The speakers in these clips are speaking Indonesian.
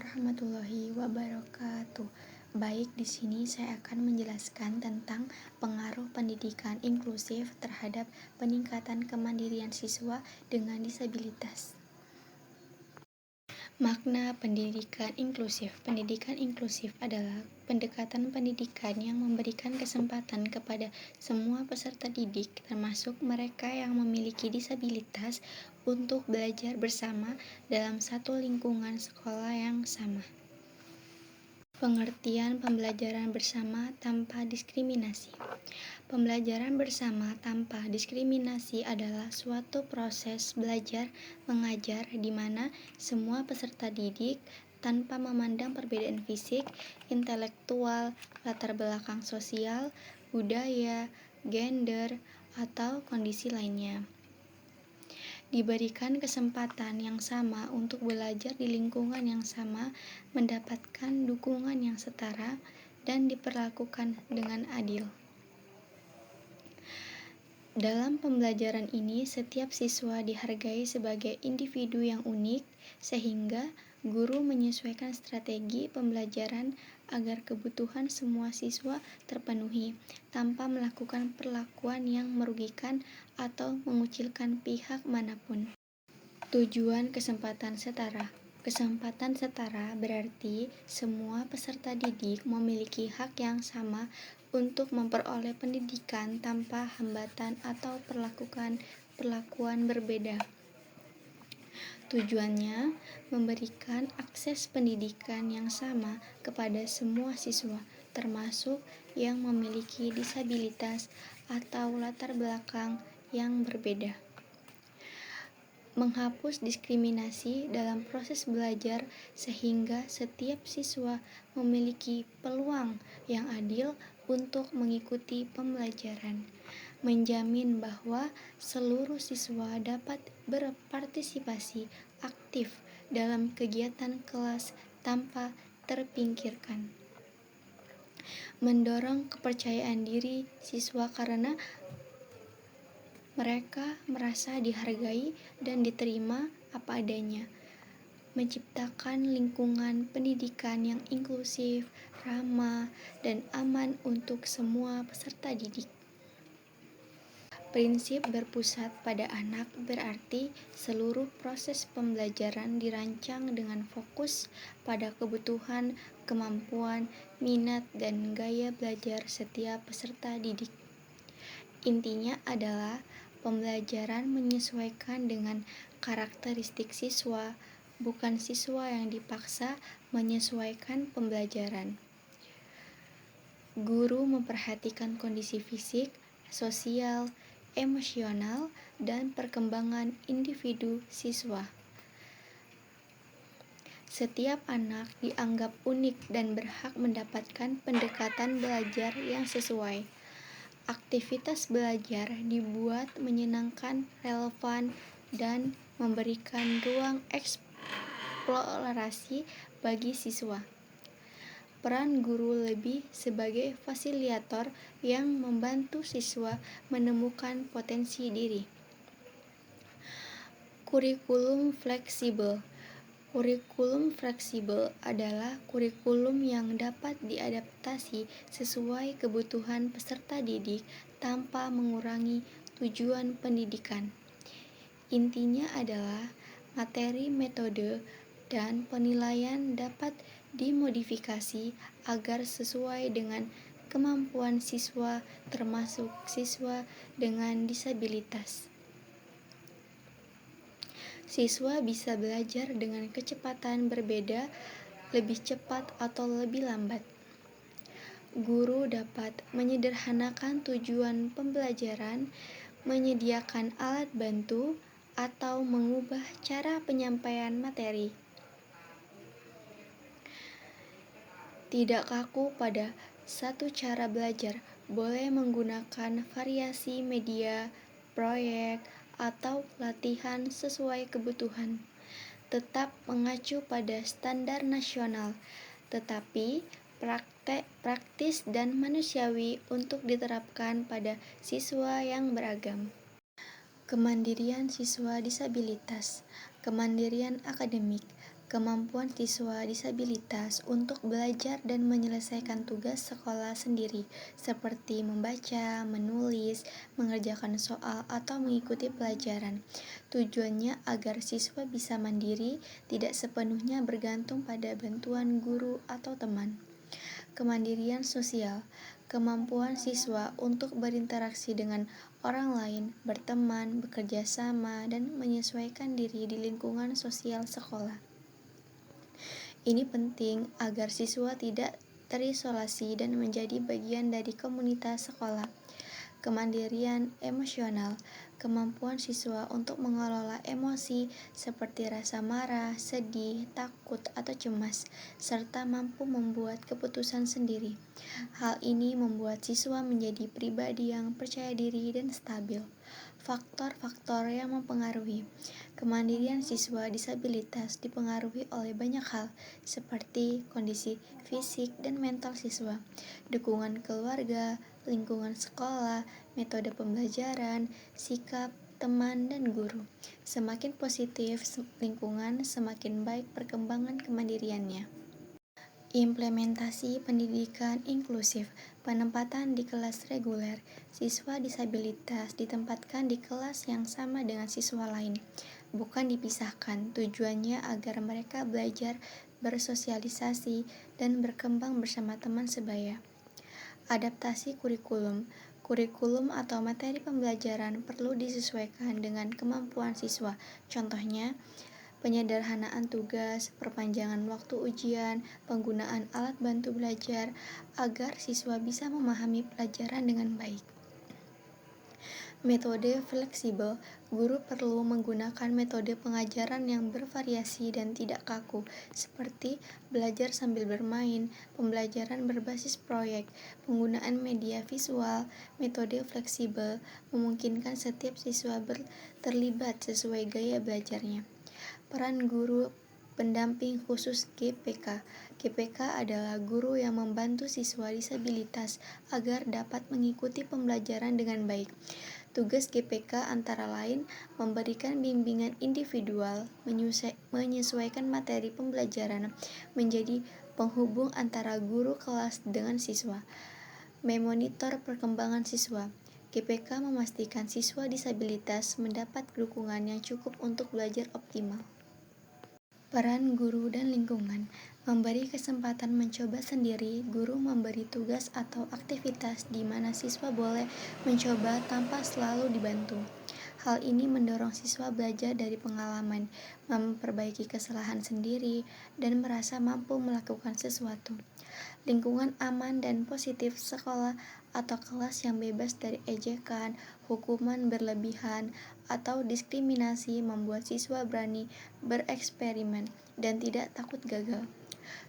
warahmatullahi wabarakatuh. Baik, di sini saya akan menjelaskan tentang pengaruh pendidikan inklusif terhadap peningkatan kemandirian siswa dengan disabilitas. Makna pendidikan inklusif. Pendidikan inklusif adalah pendekatan pendidikan yang memberikan kesempatan kepada semua peserta didik, termasuk mereka yang memiliki disabilitas, untuk belajar bersama dalam satu lingkungan sekolah yang sama. Pengertian pembelajaran bersama tanpa diskriminasi. Pembelajaran bersama tanpa diskriminasi adalah suatu proses belajar mengajar di mana semua peserta didik, tanpa memandang perbedaan fisik, intelektual, latar belakang sosial, budaya, gender, atau kondisi lainnya, diberikan kesempatan yang sama untuk belajar di lingkungan yang sama, mendapatkan dukungan yang setara, dan diperlakukan dengan adil. Dalam pembelajaran ini, setiap siswa dihargai sebagai individu yang unik, sehingga guru menyesuaikan strategi pembelajaran agar kebutuhan semua siswa terpenuhi, tanpa melakukan perlakuan yang merugikan atau mengucilkan pihak manapun. Tujuan kesempatan setara. Kesempatan setara berarti semua peserta didik memiliki hak yang sama untuk memperoleh pendidikan tanpa hambatan atau perlakuan berbeda. Tujuannya memberikan akses pendidikan yang sama kepada semua siswa, termasuk yang memiliki disabilitas atau latar belakang yang berbeda. Menghapus diskriminasi dalam proses belajar sehingga setiap siswa memiliki peluang yang adil untuk mengikuti pembelajaran. Menjamin bahwa seluruh siswa dapat berpartisipasi aktif dalam kegiatan kelas tanpa terpinggirkan. Mendorong kepercayaan diri siswa karena mereka merasa dihargai dan diterima apa adanya. Menciptakan lingkungan pendidikan yang inklusif, ramah, dan aman untuk semua peserta didik. Prinsip berpusat pada anak berarti seluruh proses pembelajaran dirancang dengan fokus pada kebutuhan, kemampuan, minat, dan gaya belajar setiap peserta didik. Intinya adalah pembelajaran menyesuaikan dengan karakteristik siswa, bukan siswa yang dipaksa menyesuaikan pembelajaran. Guru memperhatikan kondisi fisik, sosial, emosional, dan perkembangan individu siswa. Setiap anak dianggap unik dan berhak mendapatkan pendekatan belajar yang sesuai. Aktivitas belajar dibuat menyenangkan, relevan, dan memberikan ruang eksplorasi bagi siswa. Peran guru lebih sebagai fasilitator yang membantu siswa menemukan potensi diri. Kurikulum fleksibel. Kurikulum fleksibel adalah kurikulum yang dapat diadaptasi sesuai kebutuhan peserta didik tanpa mengurangi tujuan pendidikan. Intinya adalah materi, metode, dan penilaian dapat dimodifikasi agar sesuai dengan kemampuan siswa, termasuk siswa dengan disabilitas. Siswa bisa belajar dengan kecepatan berbeda, lebih cepat atau lebih lambat. Guru dapat menyederhanakan tujuan pembelajaran, menyediakan alat bantu, atau mengubah cara penyampaian materi. Tidak kaku pada satu cara belajar, boleh menggunakan variasi media, proyek, atau latihan sesuai kebutuhan. Tetap mengacu pada standar nasional, tetapi praktis dan manusiawi untuk diterapkan pada siswa yang beragam. Kemandirian siswa disabilitas. Kemandirian akademik. Kemampuan siswa disabilitas untuk belajar dan menyelesaikan tugas sekolah sendiri, seperti membaca, menulis, mengerjakan soal, atau mengikuti pelajaran. Tujuannya agar siswa bisa mandiri, tidak sepenuhnya bergantung pada bantuan guru atau teman. Kemandirian sosial, kemampuan siswa untuk berinteraksi dengan orang lain, berteman, bekerja sama, dan menyesuaikan diri di lingkungan sosial sekolah. Ini penting agar siswa tidak terisolasi dan menjadi bagian dari komunitas sekolah. Kemandirian emosional, kemampuan siswa untuk mengelola emosi seperti rasa marah, sedih, takut, atau cemas, serta mampu membuat keputusan sendiri. Hal ini membuat siswa menjadi pribadi yang percaya diri dan stabil. Faktor-faktor yang mempengaruhi kemandirian siswa disabilitas dipengaruhi oleh banyak hal, seperti kondisi fisik dan mental siswa, dukungan keluarga, lingkungan sekolah, metode pembelajaran, sikap teman dan guru. Semakin positif lingkungan, semakin baik perkembangan kemandiriannya. Implementasi pendidikan inklusif, penempatan di kelas reguler, siswa disabilitas ditempatkan di kelas yang sama dengan siswa lain, bukan dipisahkan. Tujuannya agar mereka belajar bersosialisasi dan berkembang bersama teman sebaya. Adaptasi kurikulum, kurikulum atau materi pembelajaran perlu disesuaikan dengan kemampuan siswa. Contohnya, penyederhanaan tugas, perpanjangan waktu ujian, penggunaan alat bantu belajar agar siswa bisa memahami pelajaran dengan baik. Metode fleksibel, guru perlu menggunakan metode pengajaran yang bervariasi dan tidak kaku, seperti belajar sambil bermain, pembelajaran berbasis proyek, penggunaan media visual. Metode fleksibel memungkinkan setiap siswa terlibat sesuai gaya belajarnya. Peran guru pendamping khusus GPK. GPK adalah guru yang membantu siswa disabilitas agar dapat mengikuti pembelajaran dengan baik. Tugas GPK antara lain memberikan bimbingan individual, menyesuaikan materi pembelajaran, menjadi penghubung antara guru kelas dengan siswa, memonitor perkembangan siswa. GPK memastikan siswa disabilitas mendapat dukungan yang cukup untuk belajar optimal. Peran guru dan lingkungan, memberi kesempatan mencoba sendiri. Guru memberi tugas atau aktivitas di mana siswa boleh mencoba tanpa selalu dibantu. Hal ini mendorong siswa belajar dari pengalaman, memperbaiki kesalahan sendiri, dan merasa mampu melakukan sesuatu. Lingkungan aman dan positif, sekolah atau kelas yang bebas dari ejekan, hukuman berlebihan, atau diskriminasi membuat siswa berani bereksperimen dan tidak takut gagal.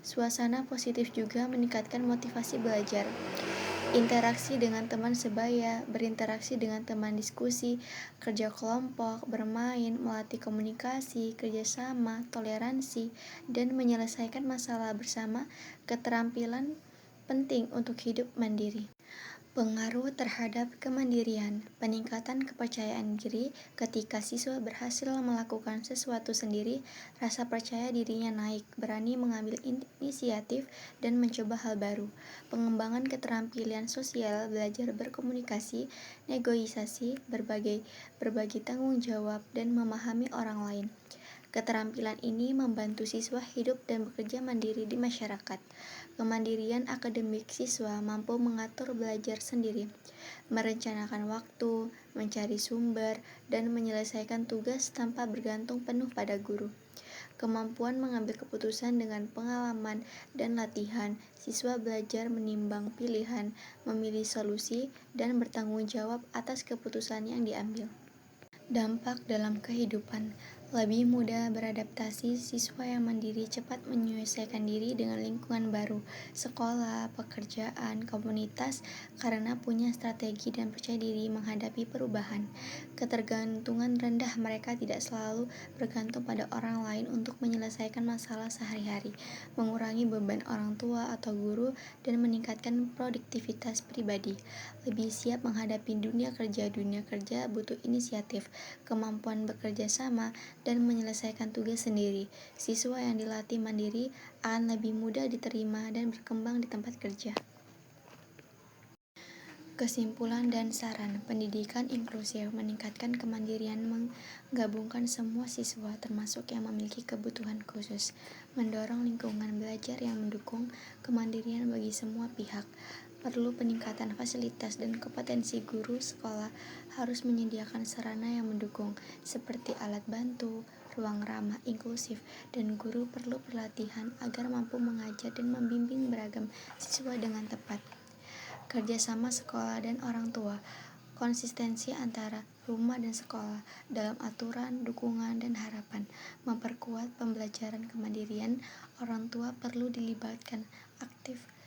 Suasana positif juga meningkatkan motivasi belajar. Interaksi dengan teman sebaya, berinteraksi dengan teman, diskusi, kerja kelompok, bermain, melatih komunikasi, kerjasama, toleransi, dan menyelesaikan masalah bersama, keterampilan penting untuk hidup mandiri. Pengaruh terhadap kemandirian, peningkatan kepercayaan diri. Ketika siswa berhasil melakukan sesuatu sendiri, rasa percaya dirinya naik, berani mengambil inisiatif dan mencoba hal baru. Pengembangan keterampilan sosial, belajar berkomunikasi, negosiasi, berbagi tanggung jawab, dan memahami orang lain. Keterampilan ini membantu siswa hidup dan bekerja mandiri di masyarakat. Kemandirian akademik, siswa mampu mengatur belajar sendiri, merencanakan waktu, mencari sumber, dan menyelesaikan tugas tanpa bergantung penuh pada guru. Kemampuan mengambil keputusan dengan pengalaman dan latihan, siswa belajar menimbang pilihan, memilih solusi, dan bertanggung jawab atas keputusan yang diambil. Dampak dalam kehidupan, lebih mudah beradaptasi. Siswa yang mandiri cepat menyelesaikan diri dengan lingkungan baru, sekolah, pekerjaan, komunitas, karena punya strategi dan percaya diri menghadapi perubahan. Ketergantungan rendah, mereka tidak selalu bergantung pada orang lain untuk menyelesaikan masalah sehari-hari, mengurangi beban orang tua atau guru, dan meningkatkan produktivitas pribadi. Lebih siap menghadapi dunia kerja butuh inisiatif, kemampuan bekerja sama, dan menyelesaikan tugas sendiri. Siswa yang dilatih mandiri akan lebih mudah diterima dan berkembang di tempat kerja. Kesimpulan dan saran, pendidikan inklusif meningkatkan kemandirian, menggabungkan semua siswa termasuk yang memiliki kebutuhan khusus, mendorong lingkungan belajar yang mendukung kemandirian bagi semua pihak. Perlu peningkatan fasilitas dan kompetensi guru. Sekolah harus menyediakan sarana yang mendukung seperti alat bantu, ruang ramah inklusif, dan guru perlu pelatihan agar mampu mengajar dan membimbing beragam siswa dengan tepat. Kerjasama sekolah dan orang tua, konsistensi antara rumah dan sekolah dalam aturan, dukungan, dan harapan, memperkuat pembelajaran kemandirian. Orang tua perlu dilibatkan aktif